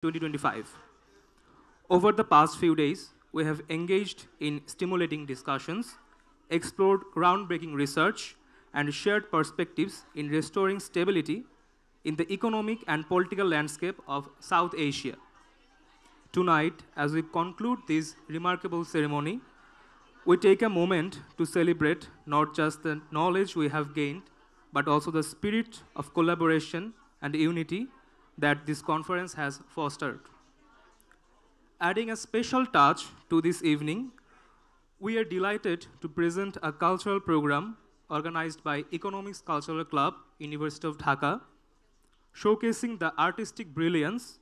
2025. Over the past few days, we have engaged in stimulating discussions, explored groundbreaking research, and shared perspectives in restoring stability in the economic and political landscape of South Asia. Tonight, as we conclude this remarkable ceremony, we take a moment to celebrate not just the knowledge we have gained, but also the spirit of collaboration and unity that this conference has fostered. Adding a special touch to this evening, we are delighted to present a cultural program organized by Economics Cultural Club, University of Dhaka, showcasing the artistic brilliance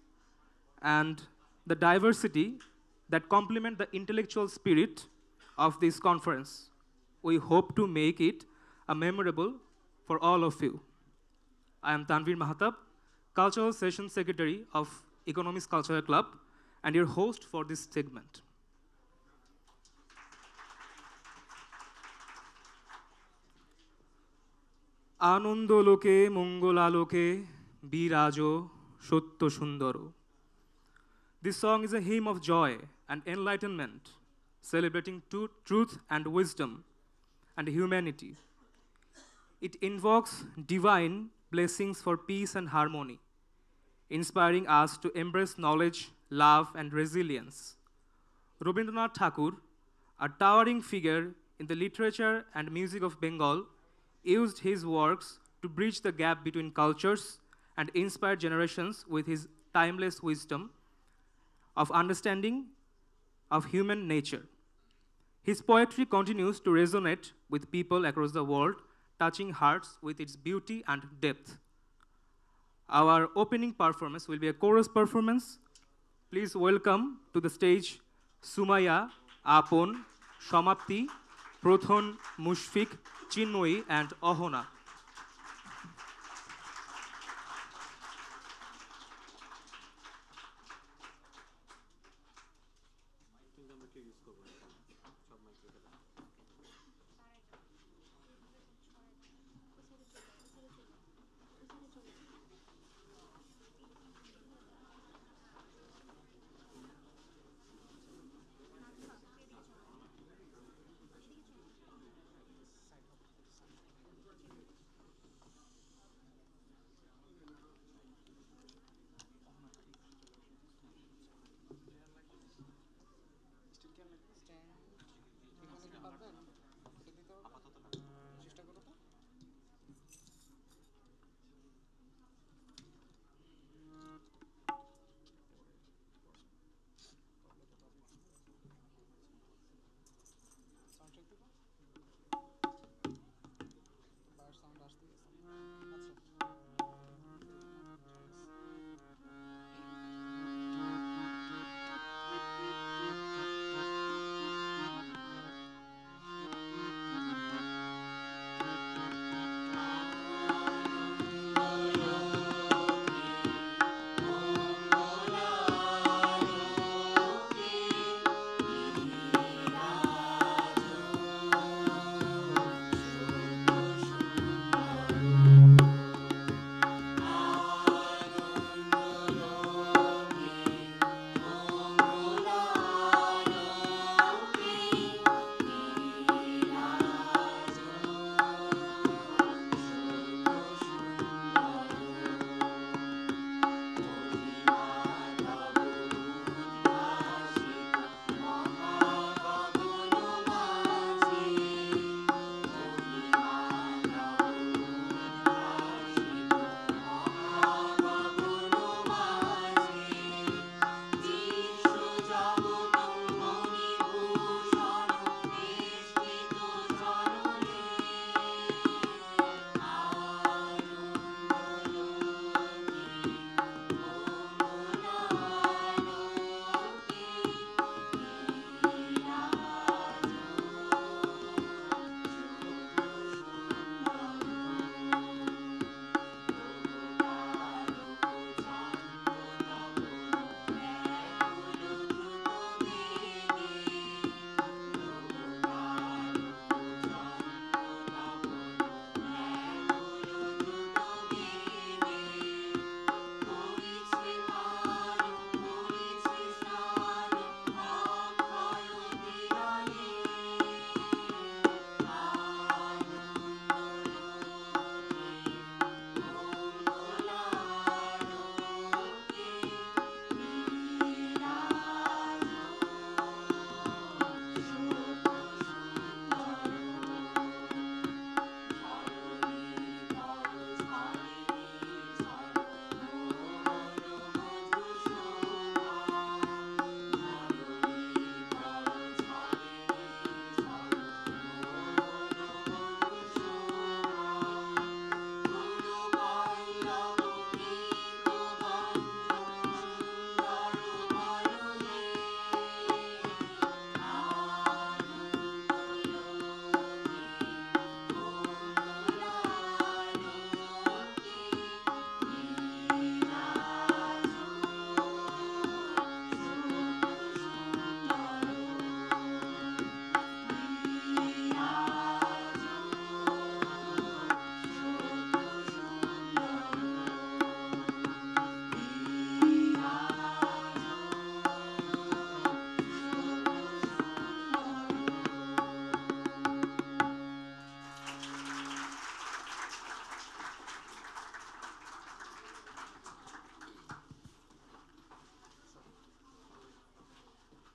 and the diversity that complement the intellectual spirit of this conference. We hope to make it a memorable for all of you. I am Tanvir Mahatab, Cultural Session Secretary of Economics Cultural Club, and your host for this segment. আনন্দলোকে মঙ্গলালোকে বিরাজো সত্য সুন্দর. This song is a hymn of joy and enlightenment, celebrating truth and wisdom and humanity. It invokes divine blessings for peace and harmony, inspiring us to embrace knowledge, love, and resilience. Rabindranath Tagore, a towering figure in the literature and music of Bengal, used his works to bridge the gap between cultures and inspire generations with his timeless wisdom of understanding of human nature. His poetry continues to resonate with people across the world, touching hearts with its beauty and depth. Our opening performance will be a chorus performance. Please welcome to the stage Sumaya, Apon, Shamapti, Prothon, Mushfik, Chinmoyi, and Ohona.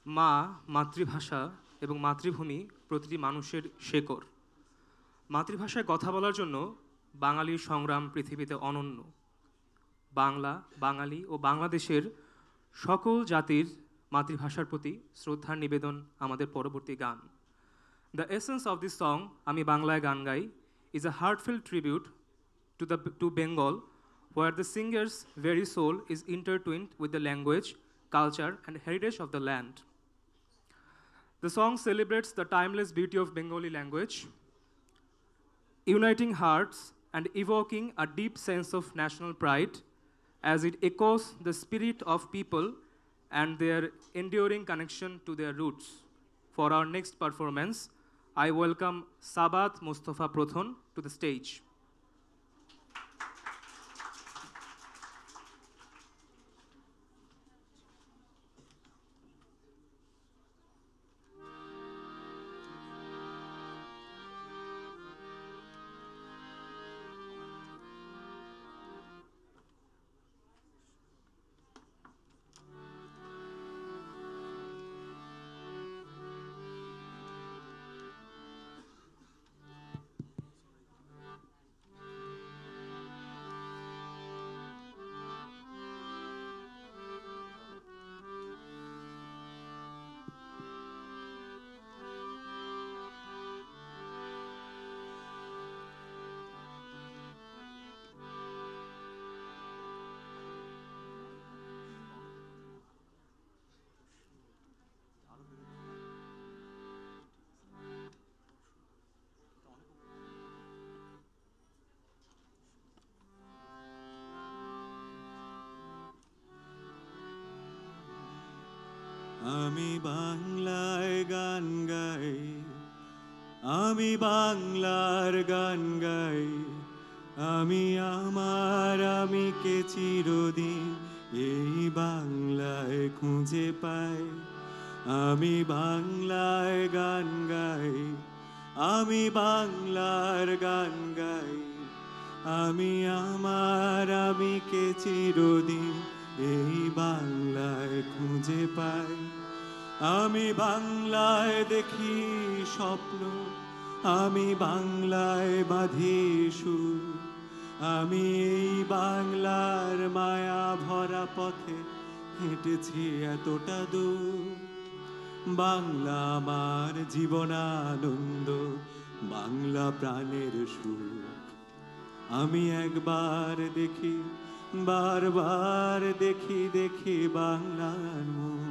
মা, মাতৃভাষা এবং মাতৃভূমি প্রতিটি মানুষের শেকড়। মাতৃভাষায় কথা বলার জন্য বাঙালির সংগ্রাম পৃথিবীতে অনন্য। বাংলা, বাঙালি ও বাংলাদেশের সকল জাতির মাতৃভাষার প্রতি শ্রদ্ধার নিবেদন আমাদের পরবর্তী গান। The essence of this song, Ami Banglaয় গান গাই, is a heartfelt tribute to Bengal, where the singer's very soul is intertwined with the language, culture, and heritage of the land. The song celebrates the timeless beauty of Bengali language, uniting hearts and evoking a deep sense of national pride as it echoes the spirit of people and their enduring connection to their roots. For our next performance, I welcome Sabat Mustafa Prothon to the stage. আমি বাংলায় গান গাই, আমি বাংলার গান গাই, আমি আমার আমিকে চিরদিন এই বাংলায় খুঁজে পাই। আমি বাংলায় গান গাই, আমি বাংলার গান গাই, আমি আমার আমিকে চিরদিন এই বাংলায় খুঁজে পাই। আমি বাংলায় দেখি স্বপ্ন, আমি বাংলায় বাঁধি সুর, আমি এই বাংলার মায়া ভরা পথে হেঁটেছি এতটা দূর। বাংলা আমার জীবনানন্দ, বাংলা প্রাণের সুখ। আমি একবার দেখি, বারবার দেখি, দেখি বাংলার মুখ।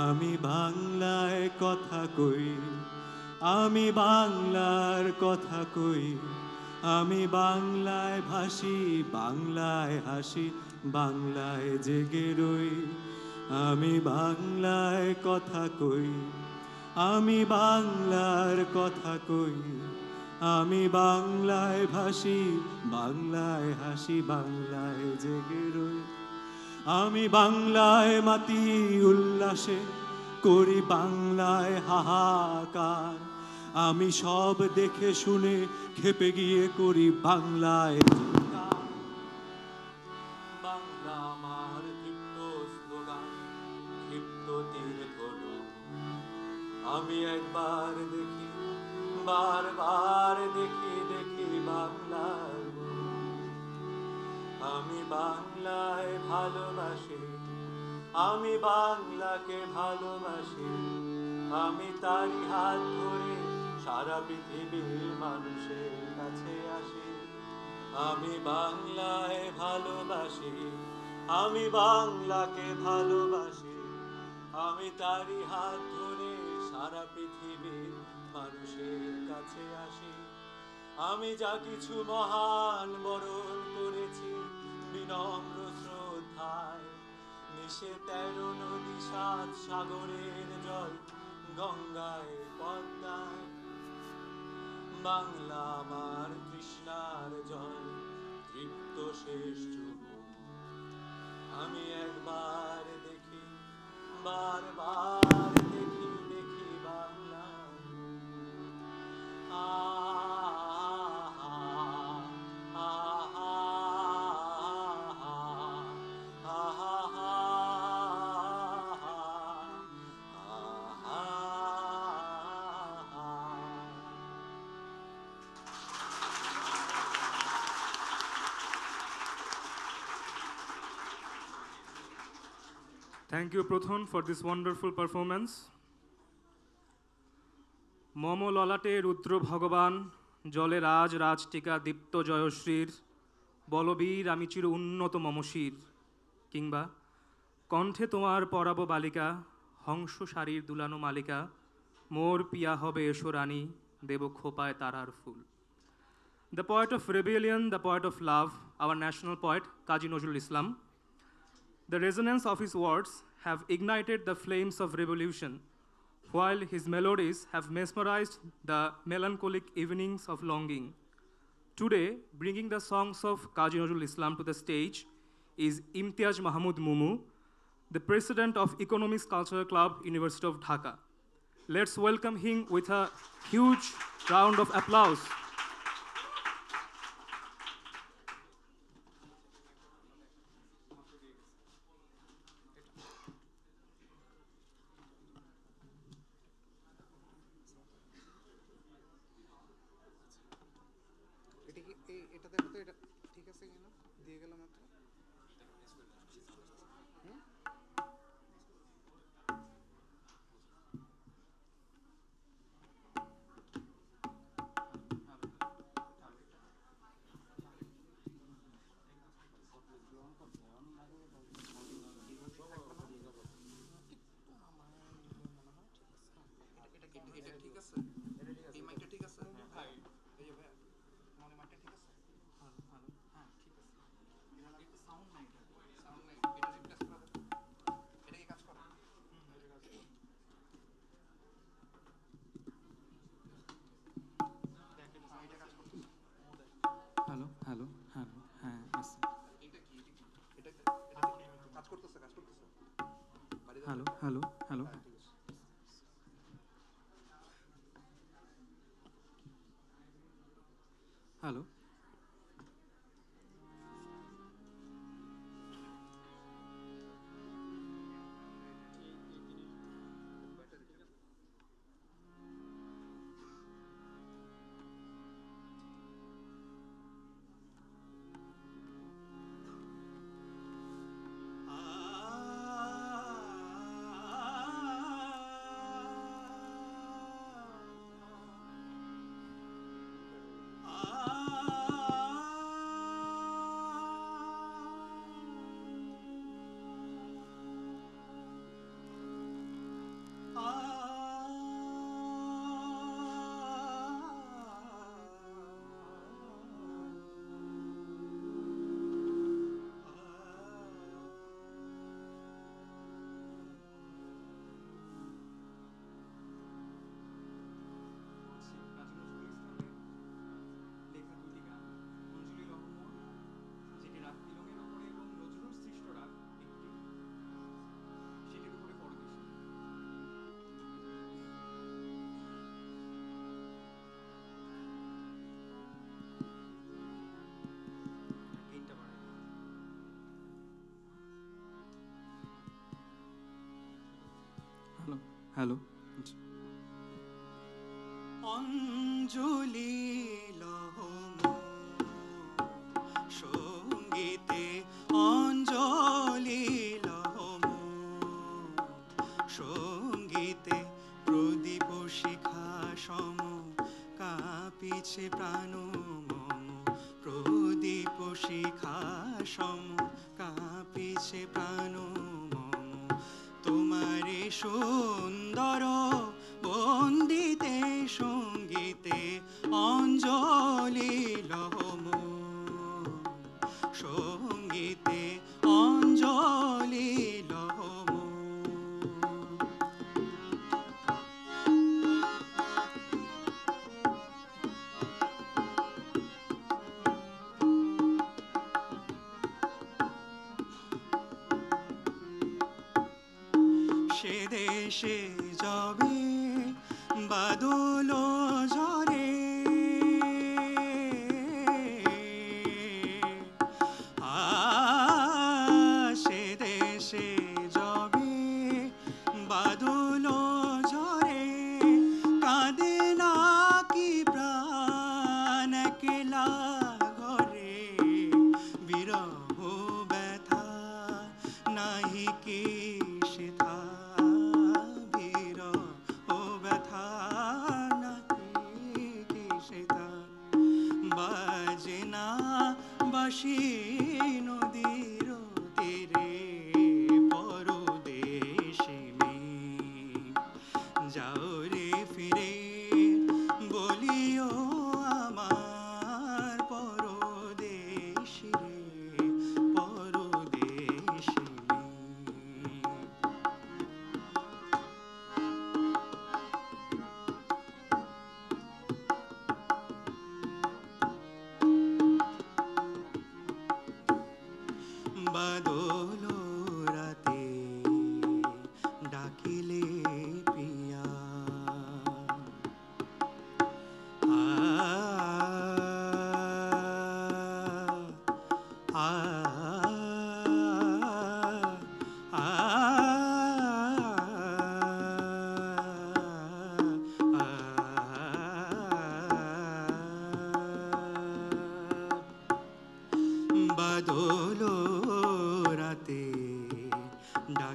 আমি বাংলায় কথা কই, আমি বাংলার কথা কই, আমি বাংলায় ভাসি, বাংলায় হাসি, বাংলায় জেগে রই। আমি বাংলায় কথা কই, আমি বাংলার কথা কই, আমি বাংলায় ভাসি, বাংলায় হাসি, বাংলায় জেগে রই। আমি বাংলায় মাতি উল্লাসে করি বাংলায় হাহাকার, আমি সব দেখে শুনে খেপে গিয়ে করি বাংলায় চিৎকার। বাংলা আমার দীপ্ত স্লোগান, ক্ষিপ্ত তীর ধনুক। আমি একবার দেখি, বারবার দেখি, দেখি বাংলার মুখ। আমি বাংলায় ভালোবাসি, আমি বাংলাকে ভালোবাসি, আমি তারই হাত ধরে সারা পৃথিবীর মানুষের কাছে আসি। আমি বাংলায় ভালোবাসি, আমি বাংলাকে ভালোবাসি, আমি তারই হাত ধরে সারা পৃথিবীর মানুষের কাছে আসি। আমি যা কিছু মহান বরণ করেছি বিনম্র শ্রদ্ধায়, মিশে 13 নদী 7 সাগরের জল, গঙ্গায় পদ্মায়। বাংলা আমার তৃষ্ণার জল, তৃপ্ত শেষ যুবক। আমি একবার দেখি, বারবার দেখি, দেখি Bangla. Thank you, Prothon, for this wonderful performance. Momo ললাটে রুদ্র ভগবান জলে রাজ রাজটিকা দীপ্ত জয়শ্রীর বলবীর আমি চির উন্নত মমশির কিংবা কণ্ঠে তোমার পরাব বালিকা হংস শাড়ির দুলানো মালিকা মোর পিয়া হবে এসো রানী দেব খোপায় তারার ফুল. The poet of rebellion, the poet of love, our national poet Kazi Nazrul Islam. The resonance of his words have ignited the flames of revolution, while his melodies have mesmerized the melancholic evenings of longing. Today, bringing the songs of Kazi Nazrul Islam to the stage is Imtiaz Mahmood Mumu, the president of Economics Cultural Club, University of Dhaka. Let's welcome him with a huge round of applause. এটা দেখো তো, এটা ঠিক আছে কিনা, দিয়ে গেলাম মাত্র। এটা ঠিক আছে, এই মাইকটা ঠিক আছে, হ্যাঁ এই যে ভাই মনে মাইকটা ঠিক আছে, হ্যাঁ ঠিক আছে, এটা সাউন্ড নাই, এটা রিপ্লেস করা যাবে, এটা কি কাজ করে? এটা কাজ করে, এটা কাজ করতেছে, হ্যালো হ্যালো হ্যালো, হ্যাঁ আছে, এটা কি, এটা কাজ করতেছে, hello hello hello, hello. Hello hello, অঞ্জলি লহম সঙ্গীতে, অঞ্জলি লহম সঙ্গীতে, প্রদীপ শিখা সম কাঁপিছে প্রাণ মম, প্রদীপ শিখা সম কাঁপিছে প্রাণ মম, তোমারে সুন্দর বন্দিতে সঙ্গীতে, অঞ্জলি লহম সঙ্গীতে, অঞ্জলি লহম। সে দেশে যাবে বাদল ঝরে, সে দেশে যাবে বাদল ঝরে, কাঁদে না কি প্রাণ একলা ঘরে, বিরহ ব্যথা নাহি কি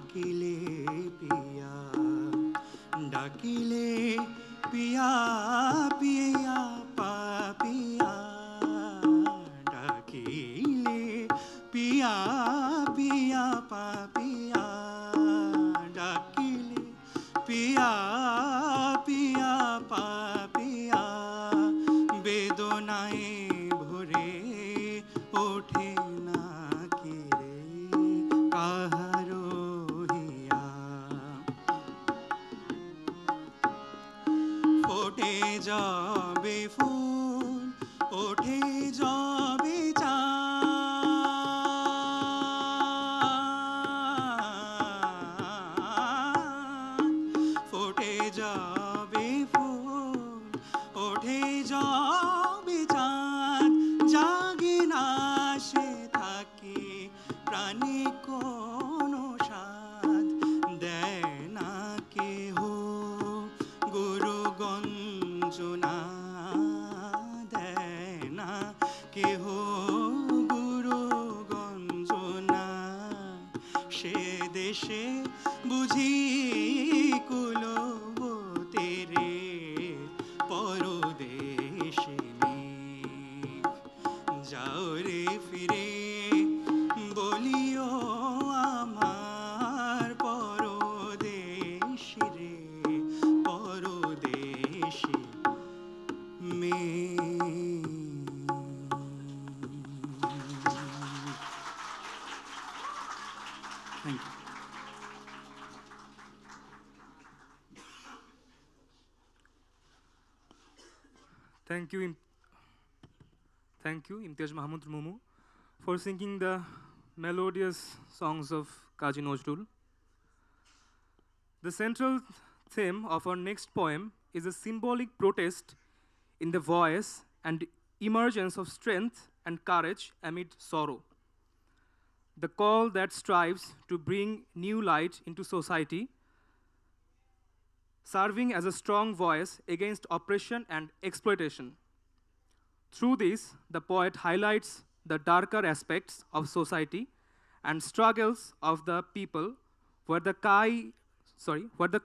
ডাকিলে পিয়া ডাকিলে পিয়া পিয়া পাপিয়া ডাকিলে পিয়া পিয়া পাপিয়া ডাকিলে পিয়া পিয়া পাপিয়া বেদনায় ভরে ওঠে না কিরে কাহারো হিয়া ফোটে যাবে ফুল ওঠে যাবে ফোটে যাবে ফুল ওঠে যাবে চাঁদ জাগে না সে থাকে প্রাণে কোনো স্বাদ দেয় না কেহ গুরু গঞ্জনা দেয় না কেহ গুরু গঞ্জনা সে দেশে বুঝি কুলবতেরে পরদেশে মেঘ যাও রে ফিরে বলিও আমার পরদেশে রে পরদেশে Thank you. Thank you, Imtiaz Mahmud Mumu, for singing the melodious songs of Kazi Nazrul. The central theme of our next poem is a symbolic protest in the voice and emergence of strength and courage amid sorrow. The call that strives to bring new light into society, serving as a strong voice against oppression and exploitation. Through this, the poet highlights the darker aspects of society and struggles of the people, where the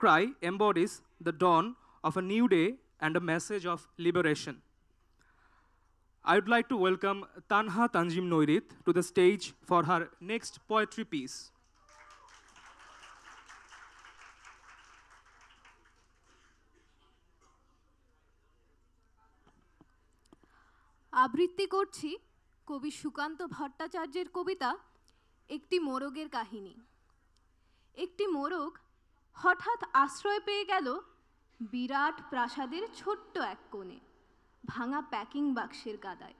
cry embodies the dawn of a new day and a message of liberation. I would like to welcome Tanha Tanjim Noirit to the stage for her next poetry piece. আবৃত্তি করছি কবি সুকান্ত ভট্টাচার্যের কবিতা একটি মোরগের কাহিনী। একটি মোরগ হঠাৎ আশ্রয় পেয়ে গেল বিরাট প্রাসাদের ছোট্ট এক কোণে, ভাঙা প্যাকিং বাক্সের গাদায়,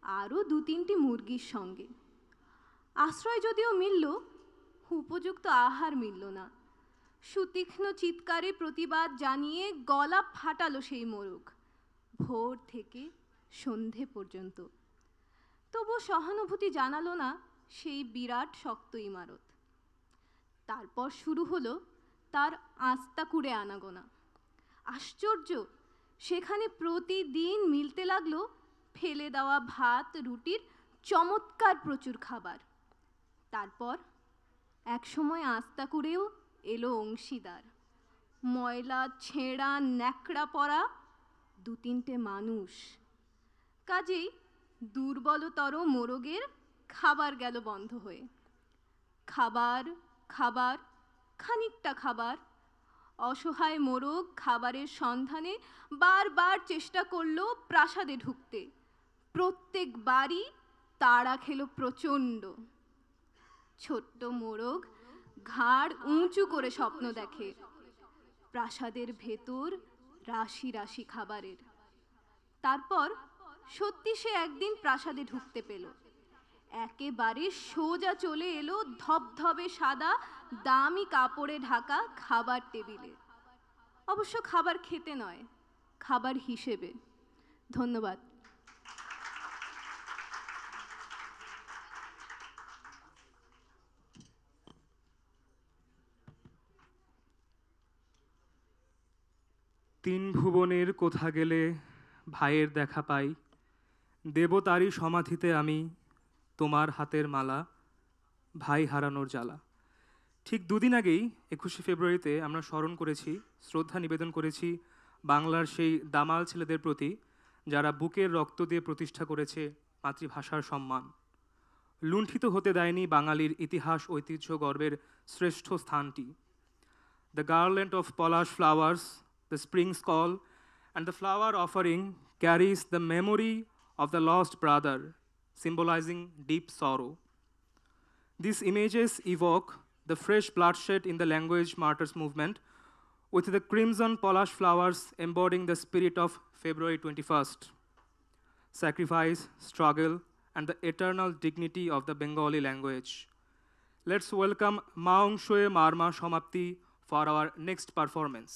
আরও ২-৩টি মুরগির সঙ্গে। আশ্রয় যদিও মিলল, উপযুক্ত আহার মিলল না। সুতীক্ষ্ণ চিৎকারে প্রতিবাদ জানিয়ে গলা ফাটালো সেই মোরগ ভোর থেকে সন্ধে পর্যন্ত। তবু সহানুভূতি জানালো না সেই বিরাট শক্ত ইমারত। তারপর শুরু হলো তার আস্তা কুড়ে আনাগোনা। আশ্চর্য, সেখানে প্রতিদিন মিলতে লাগলো ফেলে দেওয়া ভাত রুটির চমৎকার প্রচুর খাবার। তারপর একসময় আস্তা কুড়েও এলো অংশীদার, ময়লা ছেঁড়া ন্যাকড়া পরা ২-৩টে মানুষ। কাজেই দুর্বলতর মোরগের খাবার গেল বন্ধ হয়ে। খাবার খাবার খানিকটা খাবার। অসহায় মোরগ খাবারের সন্ধানে বারবার চেষ্টা করলো প্রাসাদে ঢুকতে। প্রত্যেকবারই তাড়া খেলো প্রচণ্ড। ছোট্ট মোরগ ঘাড় উঁচু করে স্বপ্ন দেখে প্রাসাদের ভেতর রাশি রাশি খাবারের। তারপর সত্যি সে একদিন প্রাসাদে ঢুকতে পেল। একেবারে সোজা চলে এলো ধবধবে সাদা দামি কাপড়ে ঢাকা খাবার টেবিলে। অবশ্য খাবার খেতে নয়, খাবার হিসেবে। ধন্যবাদ। তিন ভুবনের কোথা গেলে ভাইয়ের দেখা পাই, দেবতারই সমাধিতে আমি তোমার হাতের মালা, ভাই হারানোর জ্বালা। ঠিক দুদিন আগেই 21শে ফেব্রুয়ারিতে আমরা স্মরণ করেছি, শ্রদ্ধা নিবেদন করেছি বাংলার সেই দামাল ছেলেদের প্রতি যারা বুকের রক্ত দিয়ে প্রতিষ্ঠা করেছে মাতৃভাষার সম্মান। লুণ্ঠিত হতে দেয়নি বাঙালির ইতিহাস ঐতিহ্য গর্বের শ্রেষ্ঠ স্থানটি। The garland of Polash flowers, the spring's call, and the flower offering carries the memory of the lost brother, symbolizing deep sorrow. These images evoke the fresh bloodshed in the language martyrs movement, with the crimson Polash flowers embodying the spirit of February 21st, sacrifice, struggle, and the eternal dignity of the Bengali language. Let's welcome Maungshoe Marma Somapti for our next performance.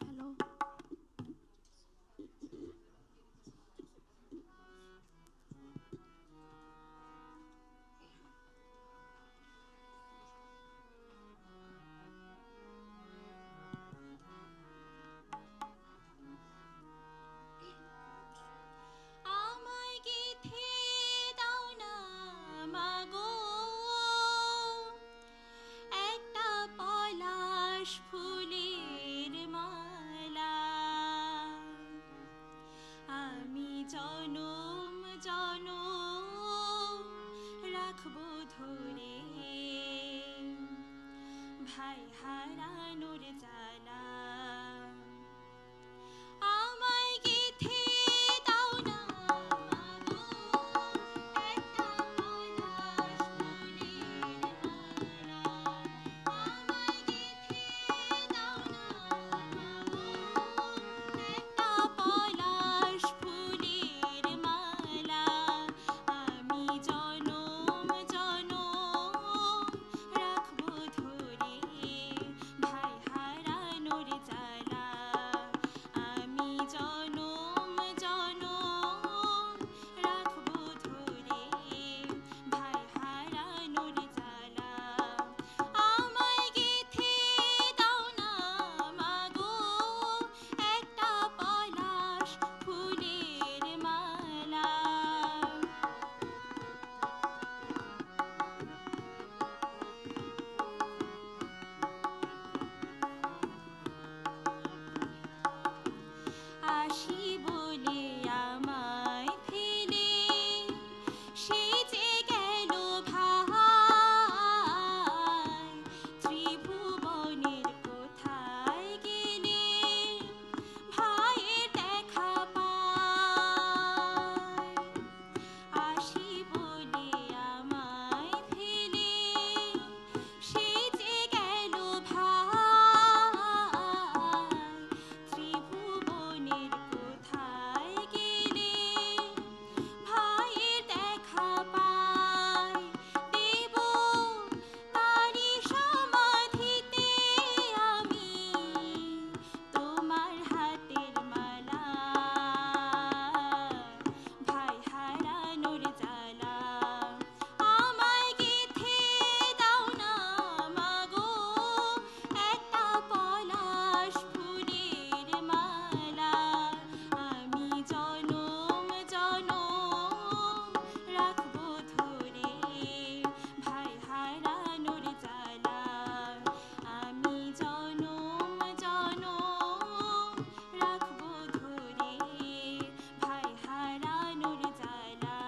Hello, আমায় গেঁথে দাও না মাগো একটা পলাশ ফুলের মালা, আমি জনম জনম রাখবো ধরে ভাই হারানোর জ্বালা। আমায় গেঁথে দাও না মাগো একটা পলাশ ফুলের মালা, আমায় গেঁথে দাও না মাগো একটা পলাশ ফুলের মালা, আমি জনম জনম রাখবো ধরে ভাই হারানোর জ্বালা, আমি জনম জনম রাখবো ধরে ভাই হারানোর জ্বালা। আমায় গেঁথে দাও না মাগো একটা পলাশ ফুলের মালা। আসি বলে আমায় ফেলে সে যে গেল ভাই, ত্রিভুবনের কোথায় গেলে ভাইয়ের দেখা পায়। আসি বলে আমায় ফেলে সে যে গেল ভাই, ত্রিভুবনের কোথায় গেলে ভাইয়ের দেখা পায়। দেব তারি সমাধিতে আমি তোমার হাতের মালা, ভাই হারানোর জ্বালা। আমায় গেঁথে দাও না মাগো একটা পলাশ ফুলের মালা, আমি জনম জনম রাখবো ধরে ভাই হারানোর জ্বালা, আমি জনম জনম রাখবো ধরে ভাই হারানোর জ্বালা,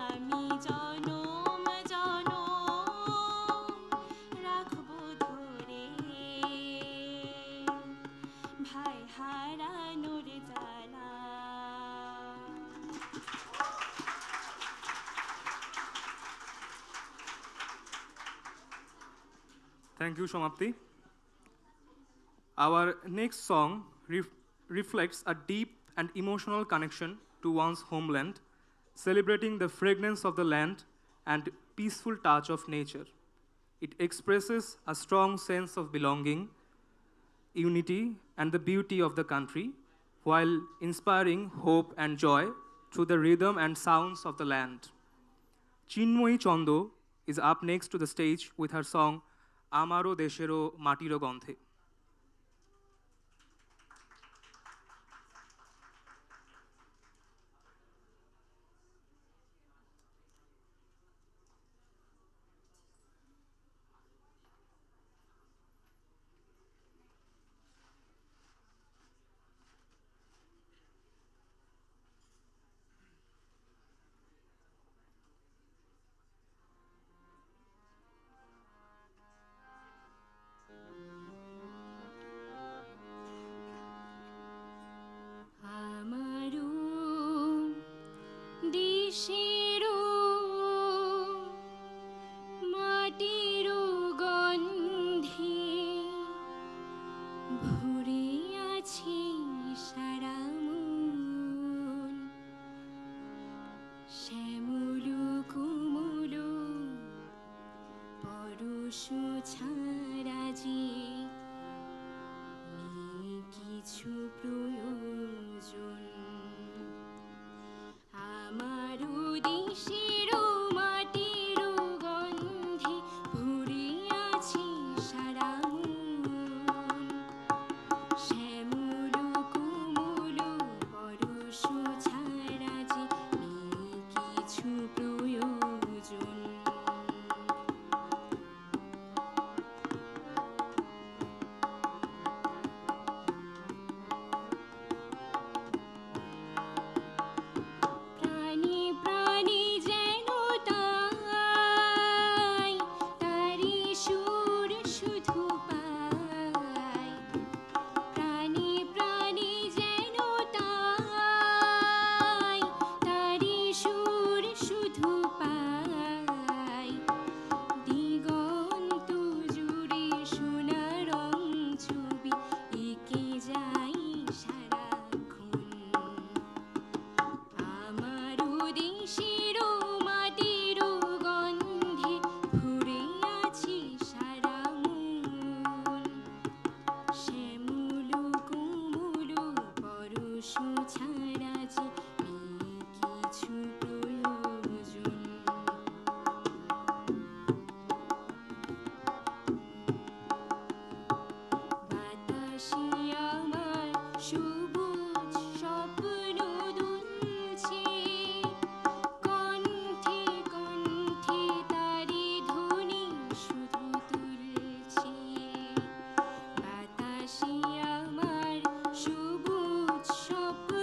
আমি জনম জনম রাখবো ধরে ভাই হারানোর জ্বালা। Thank you, Somapti. Our next song reflects a deep and emotional connection to one's homeland, celebrating the fragrance of the land and peaceful touch of nature. It expresses a strong sense of belonging, unity, and the beauty of the country, while inspiring hope and joy through the rhythm and sounds of the land. Chinmoyi Chondo is up next to the stage with her song Amaro Deshero Matiro Gandhe. আমারো দেশেরো মাটিরো গন্ধে ভরে আছে সারা মন, শ্যামল কোমল পরশ ছাড়া যে নেই কিছু প্রয়োজন। আমারও দেশেরও মাটিরও গন্ধে ভরে আছে সারা মন, শ্যামল কোমল পরশ ছাড়া যে নেই কিছু প্রয়োজন। প্রাণী প্রাণী যেন তাই তারি সুর শুধু পাই, প্রাণী প্রাণী যেন তাই তারি সুর শুধু পাই, দিগন্ত জুড়ে সোনা রং ছবি এঁকে যাই সারাক্ষণ। আমারও দেশেরও মাটিরও গন্ধে ভরে আছে সারা মন, শ্যামল কোমল পরশ ছাড়া যে নেই কিছু প্রয়োজন। বাতাসে আমার সবুজ স্বপ্ন দুলছে, কণ্ঠে কণ্ঠে তারি ধ্বনি শুধু তুলছে। বাতাসে আমার সবুজ স্বপ্ন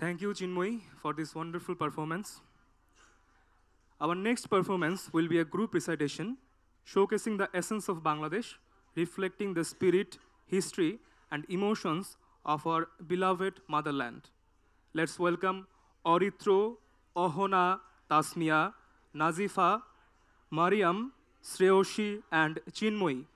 Thank you, Chinmoy, for this wonderful performance. Our next performance will be a group recitation showcasing the essence of Bangladesh, reflecting the spirit, history, and emotions of our beloved motherland. Let's welcome Oritro, Ohona, Tasmia, Nazifa, Mariam, Sreyoshi, and Chinmoy.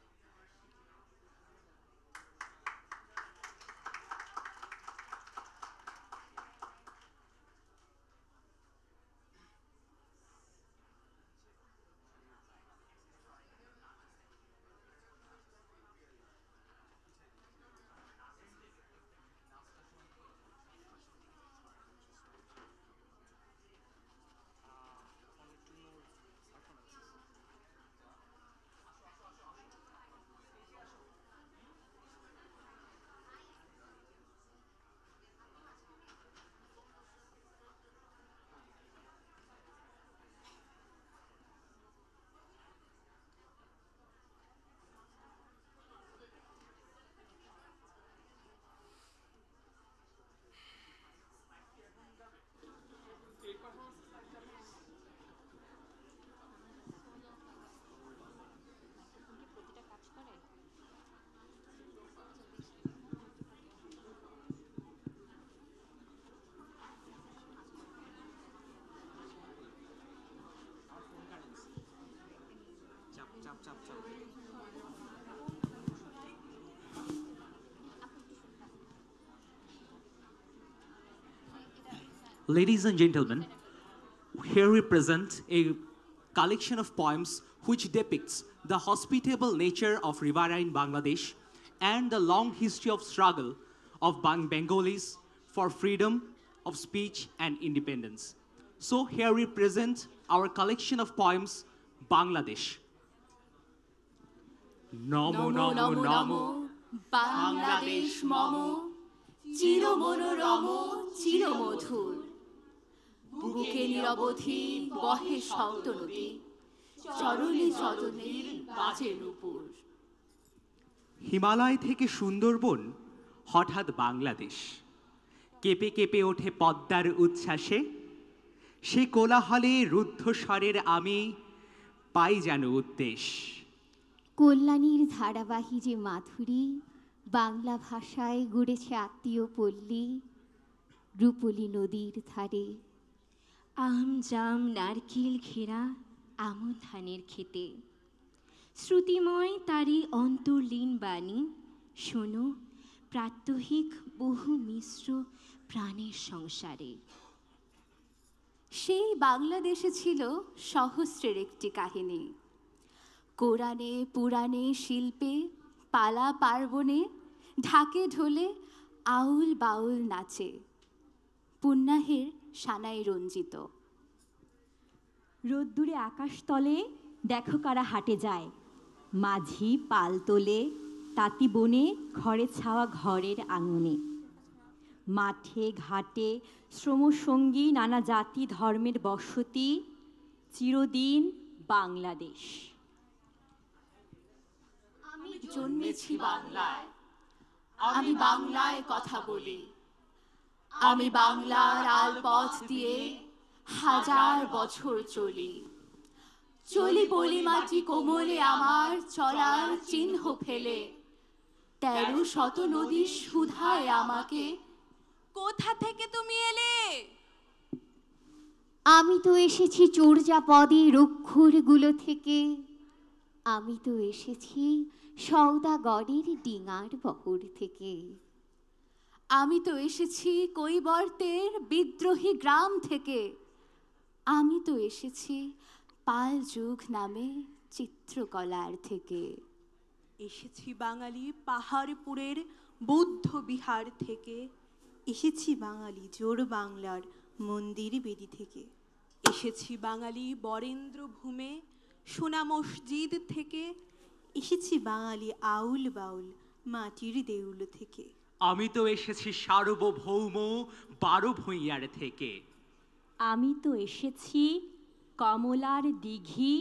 Ladies and gentlemen, here we present a collection of poems which depicts the hospitable nature of riverine Bangladesh and the long history of struggle of Bengalis for freedom of speech and independence. So here we present our collection of poems, Bangladesh. Namo Namo Namo, Bangladesh Mamo, Chiro Monoramo, Chiro Modhur. বুকে নিরবধি বহে শব্দ নদী চরণে চরণের বাজে নূপুর হিমালয় থেকে সুন্দরবন হঠাৎ বাংলাদেশ কেঁপে কেঁপে ওঠে পদ্মার উচ্ছ্বাসে সে কোলাহলে রুদ্ধস্বরের আমি পাই যেন উদ্দেশ কল্যাণীর ধারাবাহী যে মাধুরী বাংলা ভাষায় গড়েছে আত্মীয় পল্লী রূপলী নদীর ধারে আম জাম নারকেল ঘেরা আমন ধানের খেতে শ্রুতিময় তারই অন্তর্লীন বাণী শোনো প্রাত্যহিক বহু মিশ্র প্রাণের সংসারে সেই বাংলাদেশে ছিল সহস্রের একটি কাহিনী কোরআনে পুরাণে শিল্পে পালা পার্বণে ঢাকে ঢোলে আউল বাউল নাচে পুন্নাহের সানাই রঞ্জিত রোদ্দুরে আকাশতলে দেখো কারা হাটে যায় মাঝি পাল তোলে তাঁতি বনে ঘরে ছাওয়া ঘরের আঙনে মাঠে ঘাটে শ্রমসঙ্গী নানা জাতি ধর্মের বসতি চিরদিন বাংলাদেশ আমি জন্মেছি বাংলায় আমি বাংলায় কথা বলি আমি বাংলার আলপথ দিয়ে হাজার বছর চলি চলি পলি মাটি কোমলে আমার চলার চিহ্ন ফেলে ১৩০০ নদীর সুধায় আমাকে কোথা থেকে তুমি এলে আমি তো এসেছি চর্যাপদে রক্ষরগুলো থেকে আমি তো এসেছি সওদাগরের ডিঙার বহর থেকে আমি তো এসেছি কৈবর্তের বিদ্রোহী গ্রাম থেকে আমি তো এসেছি পাল যুগ নামে চিত্রকলার থেকে এসেছি বাঙালি পাহাড়পুরের বৌদ্ধ বিহার থেকে এসেছি বাঙালি জোর বাংলার মন্দির বেদি থেকে এসেছি বাঙালি বরেন্দ্র ভূমে সোনা মসজিদ থেকে এসেছি বাঙালি আউল বাউল মাটির দেউল থেকে আমি তো এসেছি সার্বভৌম ১২ ভূঁইয়ার থেকে আমি তো এসেছি কমলার দিঘি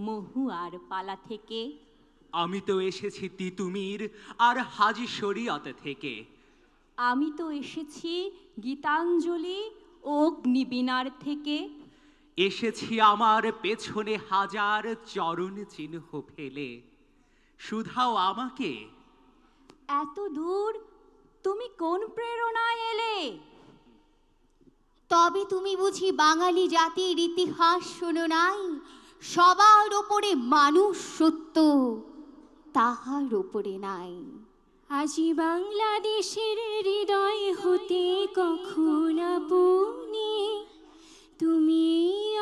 মহুয়ার পালা থেকে আমি তো এসেছি তিতুমির আর হাজি শরীয়ত থেকে আমি তো এসেছি গীতাঞ্জলি ও অগ্নিবীণার থেকে। এসেছি আমার পেছনে হাজার চরণ চিহ্ন ফেলে, শুধাও আমাকে এত দূর তুমি কোন প্রেরণায় এলে? তবে তুমি বুঝি বাঙালি জাতির ইতিহাস শোনো নাই? সবার ওপরে মানুষ সত্য, তাহার ওপরে নাই। আজি বাংলাদেশের হৃদয় হতে কখন আপনি তুমি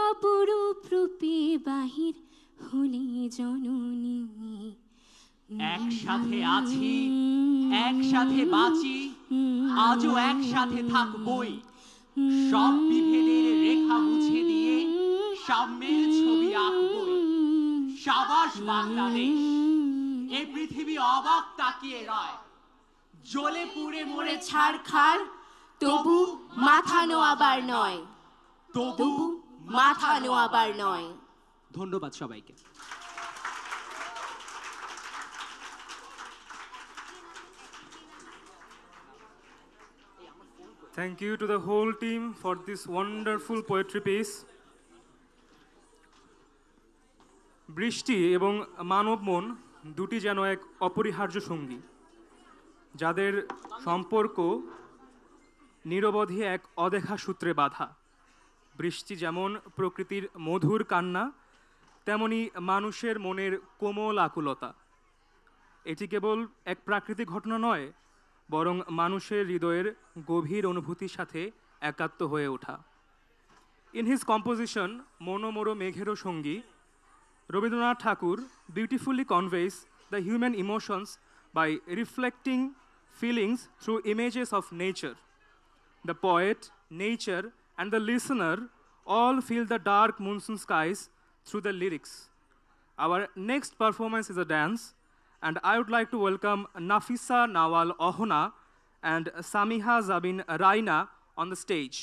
অপরূপ রূপে বাহির হলে জননী। একসাথে আছি, একসাথে বাঁচি, আজও একসাথে থাকবই। সব বিভেদের রেখা মুছে দিয়ে সাম্যের ছবি আঁকবই। সাবাস বাংলাদেশ, এ পৃথিবী অবাক তাকিয়ে রয়। জ্বলে পুড়ে মরে ছারখার তবু মাথা নোয়াবার নয়, তবু মাথা নোয়াবার নয়। ধন্যবাদ সবাইকে। Thank you to the whole team for this wonderful poetry piece. বৃষ্টি এবং মানব মন দুটি যেন এক অপরিহার্য সঙ্গী, যাদের সম্পর্ক নিরবধি এক অদেখা সূত্রে বাঁধা। বৃষ্টি যেমন প্রকৃতির মধুর কান্না, তেমনি মানুষের মনের কোমল আকুলতা। এটি কেবল এক প্রাকৃতিক ঘটনা নয়, বরং মানুষের হৃদয়ের গভীর অনুভূতির সাথে একাত্ম হয়ে ওঠা। ইন হিজ কম্পোজিশন মনোমোর মেঘেরও সঙ্গী, Rabindranath Tagore beautifully conveys the human emotions by reflecting feelings through images of nature. The poet, nature, and the listener all feel the dark monsoon skies through the lyrics. Our next performance is a dance, and I would like to welcome Nafisa Nawal Ohona and Samiha Zabin Raina on the stage.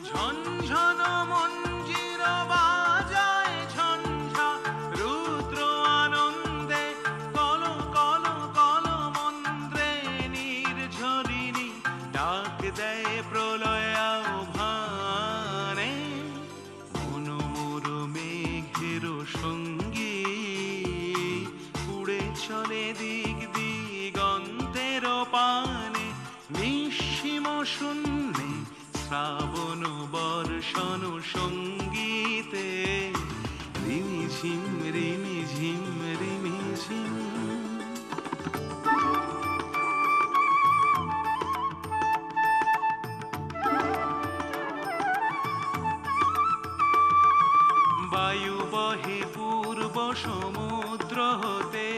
ঝনঝন মঞ্জির বা শূন্যে শ্রাবণ বর্ষণ সঙ্গীতে রিমিঝিম রিমিঝিম রিমিঝিম বায়ু বহে পূর্ব সমুদ্র হতে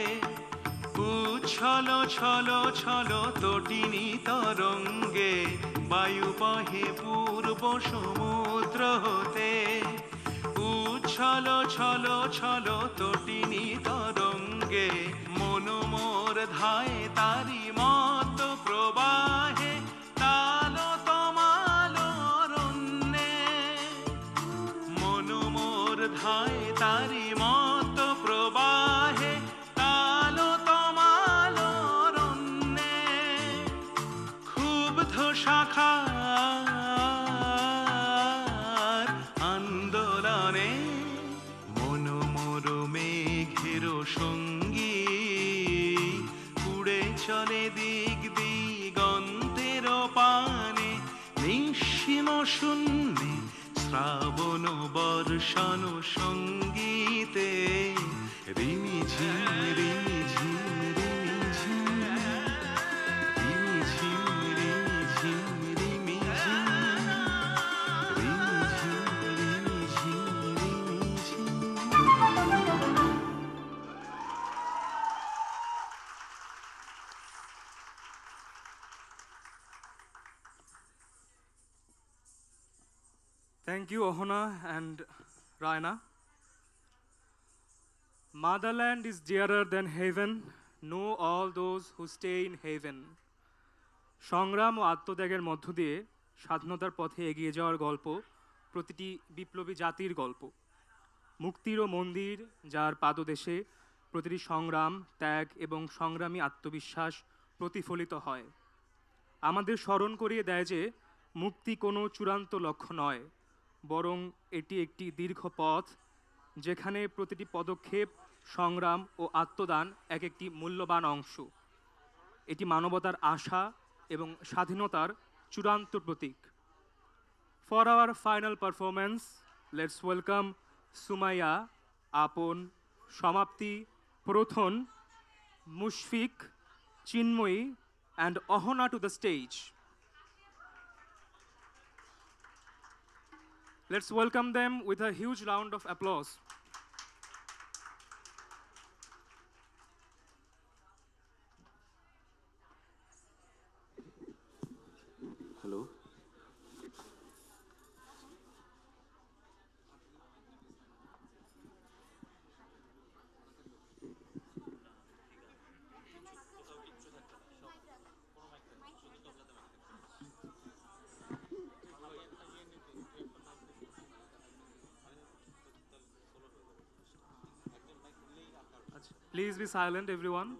উচ্ছল ছল ছল তটিনী তরঙ্গে বায়ু বহে পূর্ব সমুদ্র হতে উচ্ছল ছল ছল তটিনী তরঙ্গে মন মোর ধায় তারি মত প্রবাহে তাল তমাল অরণ্যে মন মোর ধায় তারি মত প্রবাহে তাল তমাল অরণ্যে ক্ষুব্ধ শাখার আন্দোলনে মন মোর মেঘের সঙ্গী উড়ে চলে দিক দিগন্তের পানে নিঃসীম শূন্যে শ্রাবণ বর্ষণ সঙ্গীতে রিমিঝিম রিমিঝিম রিমিঝিম রিমিঝিম রিমিঝিম রিমিঝিম রিমিঝিম রিমিঝিম রিমিঝিম Thank you, Ohana and Raina. Motherland is dearer than heaven. Know all those who stay in heaven. সংগ্রাম ও আত্মত্যাগের মধ্য দিয়ে স্বাধীনতার পথে এগিয়ে যাওয়ার গল্প প্রতিটি বিপ্লবী জাতির গল্প। মুক্তির ও মন্দির যার পাদদেশে প্রতিটি সংগ্রাম, ত্যাগ এবং সংগ্রামী আত্মবিশ্বাস প্রতিফলিত হয়। আমাদের স্মরণ করিয়ে দেয় যে মুক্তি কোনো চূড়ান্ত লক্ষ্য নয়, বরং এটি একটি দীর্ঘ পথ যেখানে প্রতিটি পদক্ষেপ, সংগ্রাম ও আত্মদান এক একটি মূল্যবান অংশ। এটি মানবতার আশা এবং স্বাধীনতার চূড়ান্ত প্রতীক। For our final performance, let's welcome Sumaiya, Apon, Samapti, প্রথন, Mushfiq, Chinmayi and Ohana to the stage. Let's welcome them with a huge round of applause. Hello. Please be silent, everyone.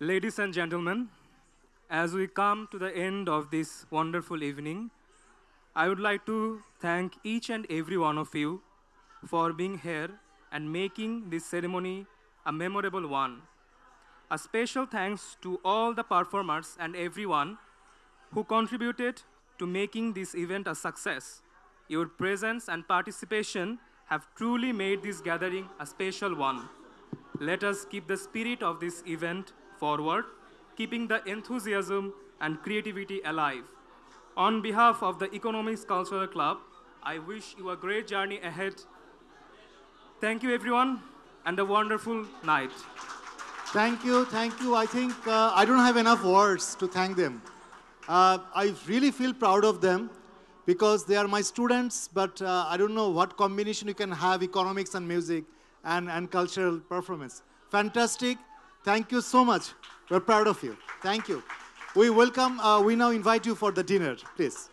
Ladies and gentlemen, as we come to the end of this wonderful evening, I would like to thank each and every one of you for being here and making this ceremony a memorable one. A special thanks to all the performers and everyone who contributed to making this event a success. Your presence and participation have truly made this gathering a special one. Let us keep the spirit of this event forward, keeping the enthusiasm and creativity alive. On behalf of the Economics Cultural Club, I wish you a great journey ahead. Thank you, everyone, and a wonderful night. Thank you, thank you. I think I don't have enough words to thank them. I really feel proud of them because they are my students, but I don't know what combination you can have economics and music and cultural performance. Fantastic. Thank you so much. We're proud of you. Thank you. We welcome, we now invite you for the dinner, please.